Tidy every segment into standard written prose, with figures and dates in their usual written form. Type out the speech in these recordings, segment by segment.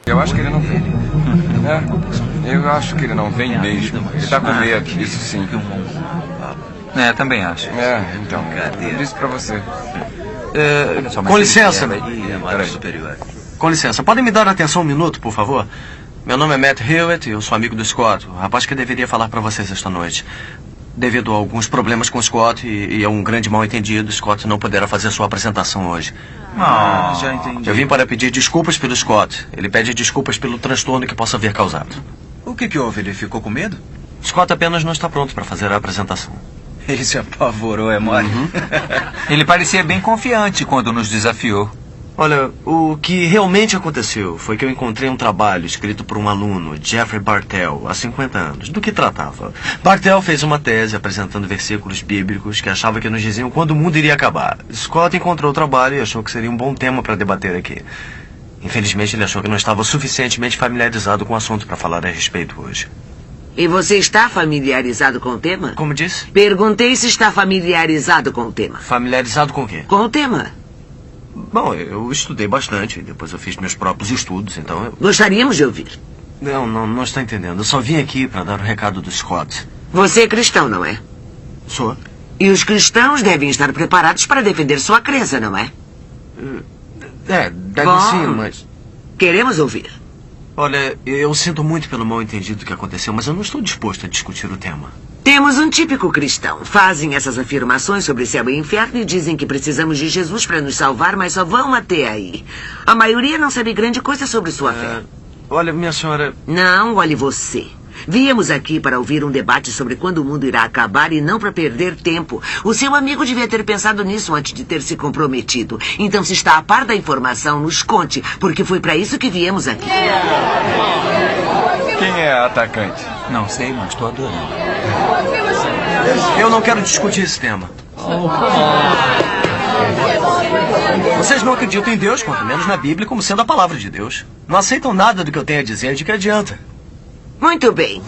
Eu acho que ele não vem. Eu acho que ele não vem mesmo. Ele tá com medo, isso sim. Também acho. Então, eu disse pra você. Com licença. Com licença, podem me dar atenção um minuto, por favor? Meu nome é Matt Hewitt e eu sou amigo do Scott, o rapaz que deveria falar para vocês esta noite. Devido a alguns problemas com o Scott e a um grande mal-entendido, Scott não poderá fazer sua apresentação hoje. Já entendi. Eu vim para pedir desculpas pelo Scott. Ele pede desculpas pelo transtorno que possa haver causado. O que houve? Ele ficou com medo? Scott apenas não está pronto para fazer a apresentação. Ele se apavorou, é mole? Ele parecia bem confiante quando nos desafiou. Olha, o que realmente aconteceu foi que eu encontrei um trabalho escrito por um aluno, Jeffrey Bartell, há 50 anos. Do que tratava? Bartell fez uma tese apresentando versículos bíblicos que achava que nos diziam quando o mundo iria acabar. Scott encontrou o trabalho e achou que seria um bom tema para debater aqui. Infelizmente, ele achou que não estava suficientemente familiarizado com o assunto para falar a respeito hoje. E você está familiarizado com o tema? Como disse? Perguntei se está familiarizado com o tema. Familiarizado com o quê? Com o tema. Bom, eu estudei bastante, depois eu fiz meus próprios estudos, então eu... Gostaríamos de ouvir. Não está entendendo. Eu só vim aqui para dar o recado do Scott. Você é cristão, não é? Sou. E os cristãos devem estar preparados para defender sua crença, não é? Deve sim, mas... Queremos ouvir. Olha, eu sinto muito pelo mal-entendido que aconteceu, mas eu não estou disposto a discutir o tema. Temos um típico cristão. Fazem essas afirmações sobre céu e inferno e dizem que precisamos de Jesus para nos salvar, mas só vão até aí. A maioria não sabe grande coisa sobre sua fé. Olha, minha senhora... Não, olhe você. Viemos aqui para ouvir um debate sobre quando o mundo irá acabar e não para perder tempo. O seu amigo devia ter pensado nisso antes de ter se comprometido. Então, se está a par da informação, nos conte, porque foi para isso que viemos aqui. Quem é a atacante? Não sei, mas estou adorando. Eu não quero discutir esse tema. Vocês não acreditam em Deus, quanto menos na Bíblia, como sendo a palavra de Deus. Não aceitam nada do que eu tenho a dizer, de que adianta? Muito bem.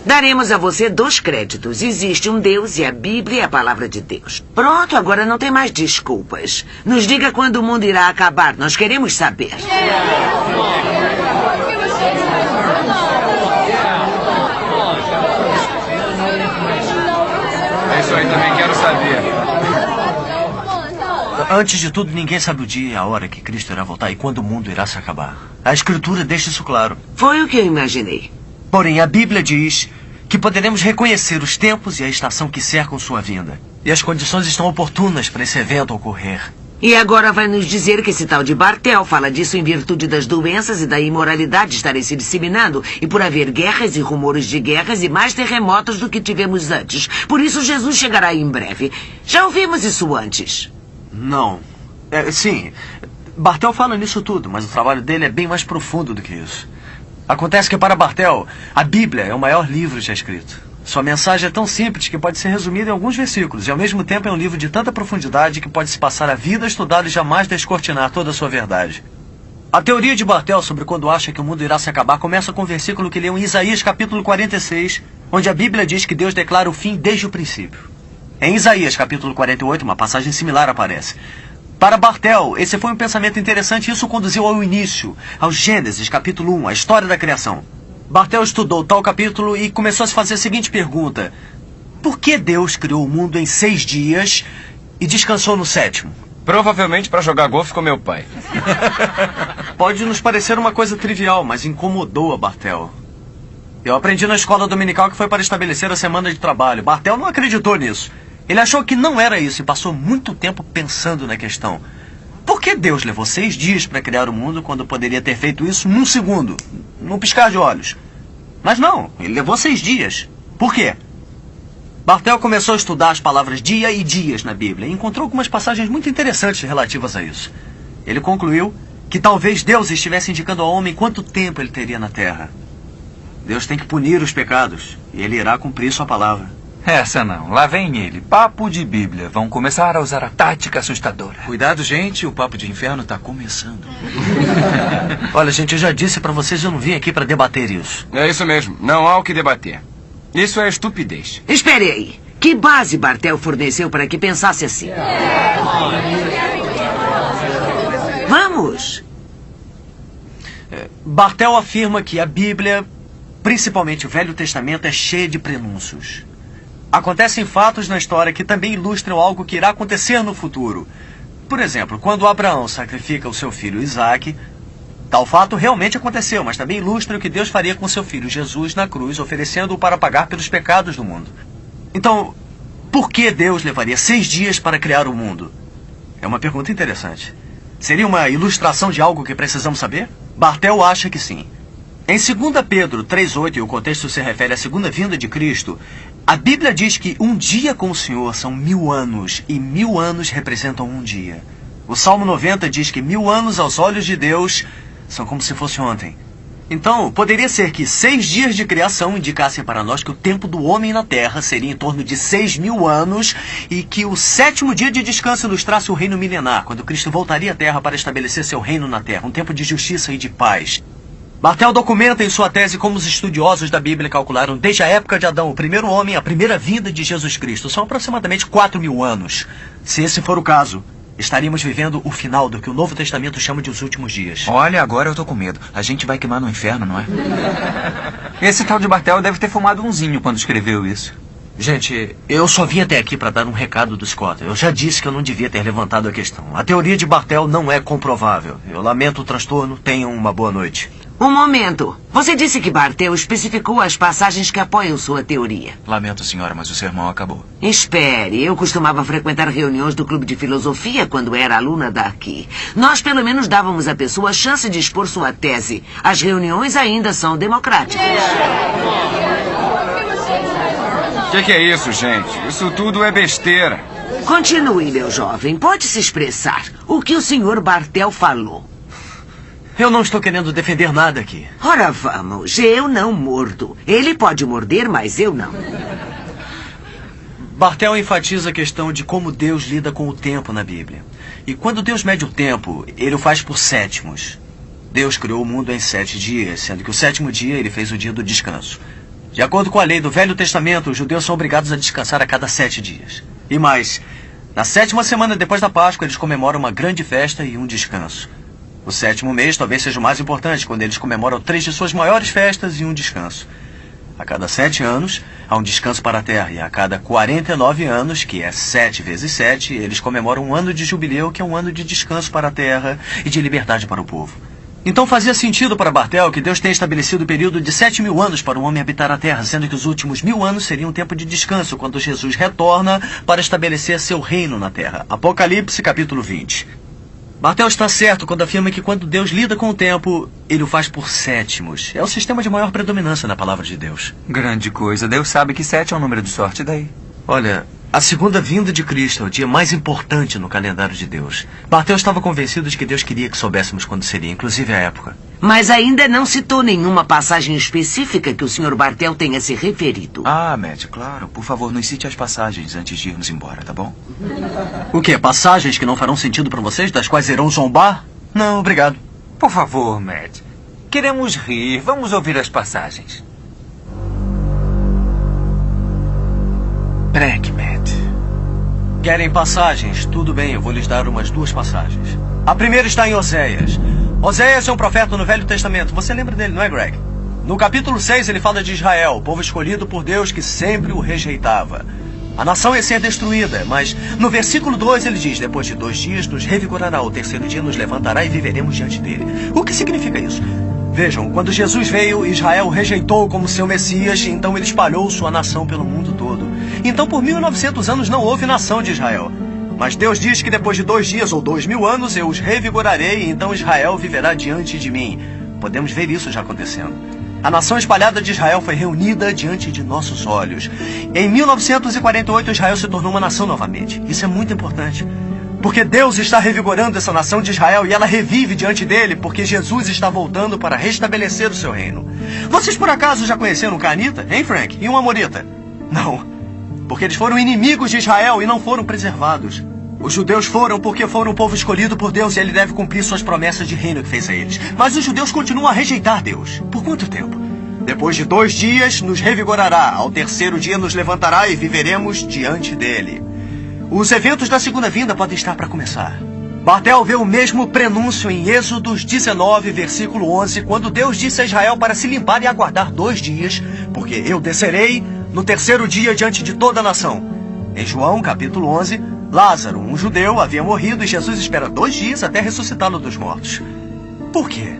Daremos a você 2 créditos. Existe um Deus e a Bíblia é a palavra de Deus. Pronto, agora não tem mais desculpas. Nos diga quando o mundo irá acabar. Nós queremos saber. É isso aí, também quero saber. Antes de tudo, ninguém sabe o dia e a hora que Cristo irá voltar e quando o mundo irá se acabar. A Escritura deixa isso claro. Foi o que eu imaginei. Porém, a Bíblia diz que poderemos reconhecer os tempos e a estação que cercam sua vinda. E as condições estão oportunas para esse evento ocorrer. E agora vai nos dizer que esse tal de Bartell fala disso em virtude das doenças e da imoralidade estarem se disseminando e por haver guerras e rumores de guerras e mais terremotos do que tivemos antes. Por isso Jesus chegará em breve. Já ouvimos isso antes. Não. Sim, Bartell fala nisso tudo, mas o trabalho dele é bem mais profundo do que isso. Acontece que para Bartell, a Bíblia é o maior livro já escrito. Sua mensagem é tão simples que pode ser resumida em alguns versículos e ao mesmo tempo é um livro de tanta profundidade que pode se passar a vida estudado e jamais descortinar toda a sua verdade. A teoria de Bartell sobre quando acha que o mundo irá se acabar começa com o versículo que leu em Isaías capítulo 46, onde a Bíblia diz que Deus declara o fim desde o princípio. Em Isaías capítulo 48, uma passagem similar aparece. Para Bartell, esse foi um pensamento interessante e isso conduziu ao início, ao Gênesis, capítulo 1, a história da criação. Bartell estudou tal capítulo e começou a se fazer a seguinte pergunta. Por que Deus criou o mundo em 6 dias e descansou no 7º? Provavelmente para jogar golfe com meu pai. Pode nos parecer uma coisa trivial, mas incomodou a Bartell. Eu aprendi na escola dominical que foi para estabelecer a semana de trabalho. Bartell não acreditou nisso. Ele achou que não era isso e passou muito tempo pensando na questão. Por que Deus levou 6 dias para criar o mundo quando poderia ter feito isso num segundo, num piscar de olhos? Mas não, ele levou 6 dias. Por quê? Bartell começou a estudar as palavras dia e dias na Bíblia e encontrou algumas passagens muito interessantes relativas a isso. Ele concluiu que talvez Deus estivesse indicando ao homem quanto tempo ele teria na Terra. Deus tem que punir os pecados e ele irá cumprir sua palavra. Essa não. Lá vem ele. Papo de Bíblia. Vão começar a usar a tática assustadora. Cuidado, gente. O papo de inferno está começando. Olha, gente, eu já disse para vocês, eu não vim aqui para debater isso. É isso mesmo. Não há o que debater. Isso é estupidez. Espere aí. Que base Bartell forneceu para que pensasse assim? Vamos. Bartel afirma que a Bíblia, principalmente o Velho Testamento, é cheia de prenúncios. Acontecem fatos na história que também ilustram algo que irá acontecer no futuro. Por exemplo, quando Abraão sacrifica o seu filho Isaque, tal fato realmente aconteceu, mas também ilustra o que Deus faria com seu filho Jesus na cruz, oferecendo-o para pagar pelos pecados do mundo. Então, por que Deus levaria 6 dias para criar o mundo? É uma pergunta interessante. Seria uma ilustração de algo que precisamos saber? Bartel acha que sim. Em 2 Pedro 3,8, e o contexto se refere à segunda vinda de Cristo, a Bíblia diz que um dia com o Senhor são 1000 anos, e 1000 anos representam um dia. O Salmo 90 diz que 1000 anos aos olhos de Deus são como se fosse ontem. Então, poderia ser que 6 dias de criação indicassem para nós que o tempo do homem na Terra seria em torno de 6.000 anos e que o 7º dia de descanso ilustrasse o reino milenar, quando Cristo voltaria à Terra para estabelecer seu reino na Terra, um tempo de justiça e de paz. Bartel documenta em sua tese como os estudiosos da Bíblia calcularam desde a época de Adão, o primeiro homem, a primeira vinda de Jesus Cristo. São aproximadamente 4.000 anos. Se esse for o caso, estaríamos vivendo o final do que o Novo Testamento chama de os últimos dias. Olha, agora eu tô com medo. A gente vai queimar no inferno, não é? Esse tal de Bartel deve ter fumado umzinho quando escreveu isso. Gente, eu só vim até aqui para dar um recado do Scott. Eu já disse que eu não devia ter levantado a questão. A teoria de Bartel não é comprovável. Eu lamento o transtorno. Tenham uma boa noite. Um momento. Você disse que Bartel especificou as passagens que apoiam sua teoria. Lamento, senhora, mas o sermão acabou. Espere, eu costumava frequentar reuniões do Clube de Filosofia quando era aluna daqui. Nós, pelo menos, dávamos à pessoa a chance de expor sua tese. As reuniões ainda são democráticas. O que é isso, gente? Isso tudo é besteira. Continue, meu jovem. Pode se expressar. O que o senhor Bartel falou? Eu não estou querendo defender nada aqui. Ora, vamos. Eu não mordo. Ele pode morder, mas eu não. Bartel enfatiza a questão de como Deus lida com o tempo na Bíblia. E quando Deus mede o tempo, ele o faz por sétimos. Deus criou o mundo em 7 dias, sendo que o 7º dia ele fez o dia do descanso. De acordo com a lei do Velho Testamento, os judeus são obrigados a descansar a cada 7 dias. E mais, na 7ª semana depois da Páscoa, eles comemoram uma grande festa e um descanso. O 7º mês talvez seja o mais importante, quando eles comemoram 3 de suas maiores festas e um descanso. A cada 7 anos, há um descanso para a terra, e a cada 49 anos, que é 7 vezes 7, eles comemoram um ano de jubileu, que é um ano de descanso para a terra e de liberdade para o povo. Então fazia sentido para Bartel que Deus tenha estabelecido o período de 7.000 anos para o homem habitar a terra, sendo que os últimos 1000 anos seriam um tempo de descanso, quando Jesus retorna para estabelecer seu reino na terra. Apocalipse, capítulo 20. Bartel está certo quando afirma que quando Deus lida com o tempo, ele o faz por sétimos. É o sistema de maior predominância na palavra de Deus. Grande coisa. Deus sabe que 7 é um número de sorte, daí? Olha, a segunda vinda de Cristo é o dia mais importante no calendário de Deus. Bartel estava convencido de que Deus queria que soubéssemos quando seria, inclusive a época. Mas ainda não citou nenhuma passagem específica que o Sr. Bartel tenha se referido. Ah, Matt, claro. Por favor, nos cite as passagens antes de irmos embora, tá bom? O quê? Passagens que não farão sentido para vocês, das quais irão zombar? Não, obrigado. Por favor, Matt. Queremos rir. Vamos ouvir as passagens. Break, Matt. Querem passagens? Tudo bem, eu vou lhes dar umas 2 passagens. A primeira está em Oséias. Oséias é um profeta no Velho Testamento. Você lembra dele, não é, Greg? No capítulo 6, ele fala de Israel, o povo escolhido por Deus que sempre o rejeitava. A nação ia ser destruída, mas no versículo 2 ele diz: depois de 2 dias nos revigorará, ao 3º dia nos levantará e viveremos diante dele. O que significa isso? Vejam, quando Jesus veio, Israel o rejeitou como seu Messias, então ele espalhou sua nação pelo mundo todo. Então por 1900 anos não houve nação de Israel. Mas Deus diz que depois de 2 dias ou 2000 anos eu os revigorarei e então Israel viverá diante de mim. Podemos ver isso já acontecendo. A nação espalhada de Israel foi reunida diante de nossos olhos. Em 1948 Israel se tornou uma nação novamente. Isso é muito importante. Porque Deus está revigorando essa nação de Israel e ela revive diante dele porque Jesus está voltando para restabelecer o seu reino. Vocês por acaso já conheceram um canita, hein, Frank? E um amorita? Não. Porque eles foram inimigos de Israel e não foram preservados. Os judeus foram porque foram o povo escolhido por Deus e ele deve cumprir suas promessas de reino que fez a eles. Mas os judeus continuam a rejeitar Deus. Por quanto tempo? Depois de 2 dias nos revigorará, ao 3º dia nos levantará e viveremos diante dele. Os eventos da segunda vinda podem estar para começar. Bartel vê o mesmo prenúncio em Êxodos 19, versículo 11, quando Deus disse a Israel para se limpar e aguardar 2 dias, porque eu descerei no 3º dia diante de toda a nação. Em João, capítulo 11, Lázaro, um judeu, havia morrido e Jesus espera 2 dias até ressuscitá-lo dos mortos. Por quê?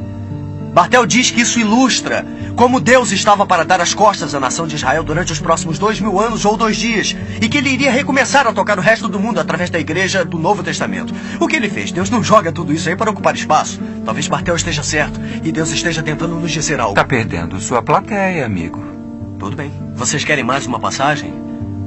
Bartel diz que isso ilustra como Deus estava para dar as costas à nação de Israel durante os próximos 2000 anos ou 2 dias, e que ele iria recomeçar a tocar no resto do mundo através da igreja do Novo Testamento. O que ele fez? Deus não joga tudo isso aí para ocupar espaço. Talvez Bartel esteja certo e Deus esteja tentando nos dizer algo. Tá perdendo sua plateia, amigo. Tudo bem. Vocês querem mais uma passagem?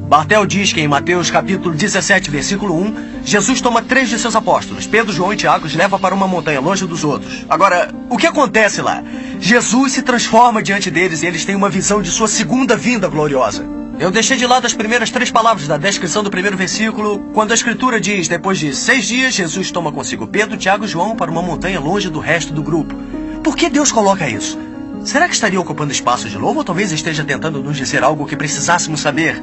Bartel diz que em Mateus capítulo 17, versículo 1, Jesus toma 3 de seus apóstolos, Pedro, João e Tiago, os leva para uma montanha longe dos outros. Agora, o que acontece lá? Jesus se transforma diante deles e eles têm uma visão de sua segunda vinda gloriosa. Eu deixei de lado as primeiras 3 palavras da descrição do primeiro versículo, quando a Escritura diz, depois de 6 dias, Jesus toma consigo Pedro, Tiago e João para uma montanha longe do resto do grupo. Por que Deus coloca isso? Será que estaria ocupando espaço de novo ou talvez esteja tentando nos dizer algo que precisássemos saber?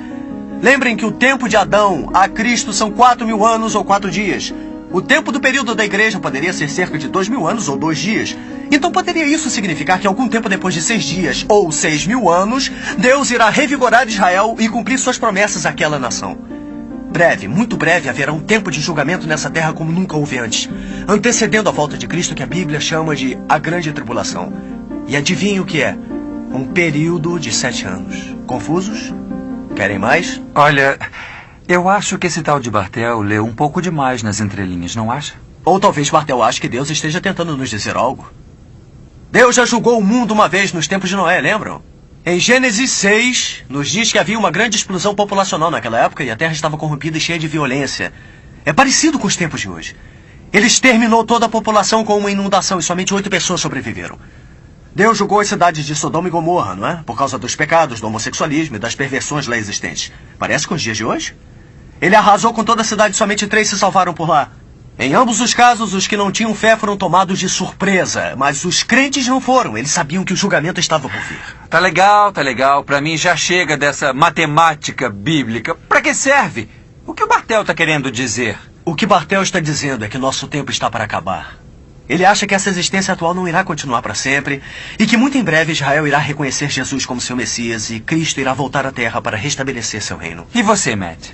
Lembrem que o tempo de Adão a Cristo são 4.000 anos ou 4 dias. O tempo do período da igreja poderia ser cerca de 2.000 anos ou 2 dias. Então poderia isso significar que algum tempo depois de 6 dias ou 6.000 anos, Deus irá revigorar Israel e cumprir suas promessas àquela nação. Breve, muito breve, haverá um tempo de julgamento nessa terra como nunca houve antes, antecedendo a volta de Cristo que a Bíblia chama de a Grande Tribulação. E adivinhem o que é? Um período de 7 anos. Confusos? Querem mais? Olha, eu acho que esse tal de Bartel leu um pouco demais nas entrelinhas, não acha? Ou talvez Bartel ache que Deus esteja tentando nos dizer algo. Deus já julgou o mundo uma vez nos tempos de Noé, lembram? Em Gênesis 6, nos diz que havia uma grande explosão populacional naquela época e a terra estava corrompida e cheia de violência. É parecido com os tempos de hoje. Ele exterminou toda a população com uma inundação e somente 8 pessoas sobreviveram. Deus julgou as cidades de Sodoma e Gomorra, não é? Por causa dos pecados, do homossexualismo e das perversões lá existentes. Parece com os dias de hoje? Ele arrasou com toda a cidade e somente 3 se salvaram por lá. Em ambos os casos, os que não tinham fé foram tomados de surpresa, mas os crentes não foram. Eles sabiam que o julgamento estava por vir. Tá legal, tá legal. Pra mim já chega dessa matemática bíblica. Pra que serve? O que o Bartel tá querendo dizer? O que Bartel está dizendo é que nosso tempo está para acabar. Ele acha que essa existência atual não irá continuar para sempre e que muito em breve Israel irá reconhecer Jesus como seu Messias e Cristo irá voltar à Terra para restabelecer seu reino. E você, Matt?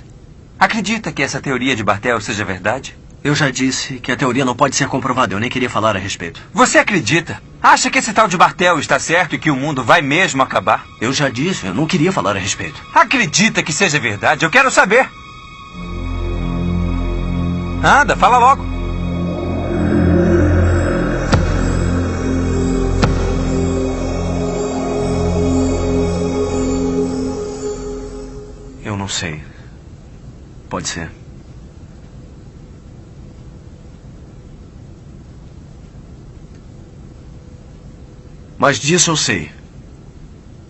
Acredita que essa teoria de Bartel seja verdade? Eu já disse que a teoria não pode ser comprovada. Eu nem queria falar a respeito. Você acredita? Acha que esse tal de Bartel está certo e que o mundo vai mesmo acabar? Eu já disse, eu não queria falar a respeito. Acredita que seja verdade? Eu quero saber. Anda, fala logo. Eu não sei. Pode ser. Mas disso eu sei.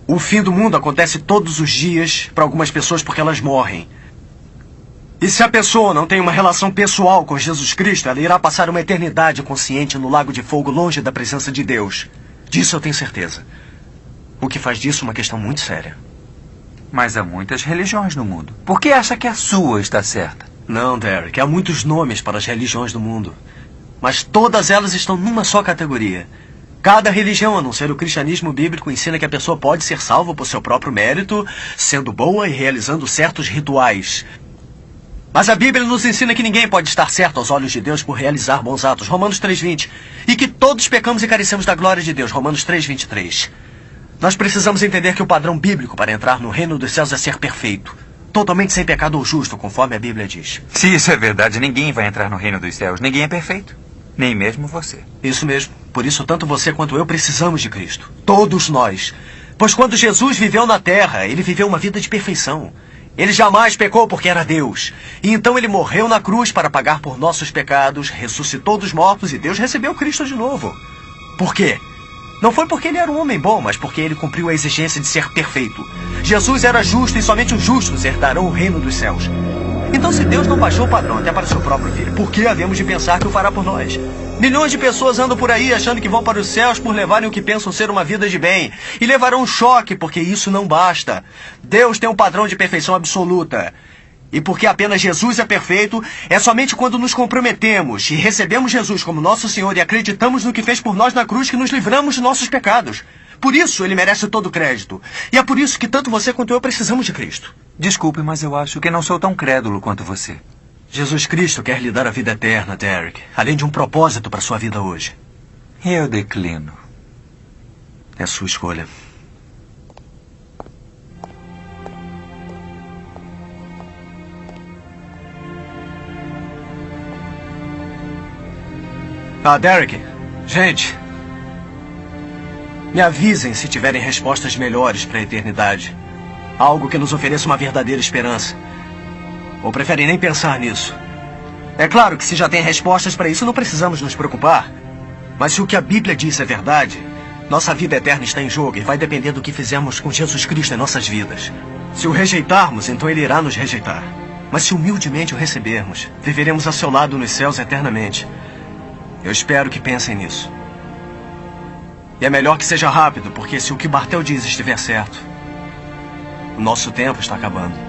O fim do mundo acontece todos os dias para algumas pessoas porque elas morrem. E se a pessoa não tem uma relação pessoal com Jesus Cristo, ela irá passar uma eternidade consciente no lago de fogo longe da presença de Deus. Disso eu tenho certeza. O que faz disso uma questão muito séria. Mas há muitas religiões no mundo. Por que acha que a sua está certa? Não, Derek. Há muitos nomes para as religiões do mundo. Mas todas elas estão numa só categoria. Cada religião, a não ser o cristianismo bíblico, ensina que a pessoa pode ser salva por seu próprio mérito, sendo boa e realizando certos rituais. Mas a Bíblia nos ensina que ninguém pode estar certo aos olhos de Deus por realizar bons atos, Romanos 3:20. E que todos pecamos e carecemos da glória de Deus, Romanos 3:23. Nós precisamos entender que o padrão bíblico para entrar no reino dos céus é ser perfeito. Totalmente sem pecado ou justo, conforme a Bíblia diz. Se isso é verdade, ninguém vai entrar no reino dos céus. Ninguém é perfeito. Nem mesmo você. Isso mesmo. Por isso, tanto você quanto eu precisamos de Cristo. Todos nós. Pois quando Jesus viveu na terra, ele viveu uma vida de perfeição. Ele jamais pecou porque era Deus. E então ele morreu na cruz para pagar por nossos pecados, ressuscitou dos mortos e Deus recebeu Cristo de novo. Por quê? Não foi porque ele era um homem bom, mas porque ele cumpriu a exigência de ser perfeito. Jesus era justo e somente os justos herdarão o reino dos céus. Então, se Deus não baixou o padrão até para o seu próprio filho, por que havemos de pensar que o fará por nós? Milhões de pessoas andam por aí achando que vão para os céus por levarem o que pensam ser uma vida de bem. E levarão um choque, porque isso não basta. Deus tem um padrão de perfeição absoluta. E porque apenas Jesus é perfeito, é somente quando nos comprometemos e recebemos Jesus como nosso Senhor e acreditamos no que fez por nós na cruz que nos livramos de nossos pecados. Por isso, ele merece todo o crédito. E é por isso que tanto você quanto eu precisamos de Cristo. Desculpe, mas eu acho que não sou tão crédulo quanto você. Jesus Cristo quer lhe dar a vida eterna, Derek, além de um propósito para sua vida hoje. Eu declino. É sua escolha. Derek, gente, me avisem se tiverem respostas melhores para a eternidade. Algo que nos ofereça uma verdadeira esperança. Ou preferem nem pensar nisso? É claro que se já tem respostas para isso, não precisamos nos preocupar. Mas se o que a Bíblia diz é verdade, nossa vida eterna está em jogo e vai depender do que fizermos com Jesus Cristo em nossas vidas. Se o rejeitarmos, então ele irá nos rejeitar. Mas se humildemente o recebermos, viveremos a seu lado nos céus eternamente. Eu espero que pensem nisso. E é melhor que seja rápido, porque se o que Bartel diz estiver certo, o nosso tempo está acabando.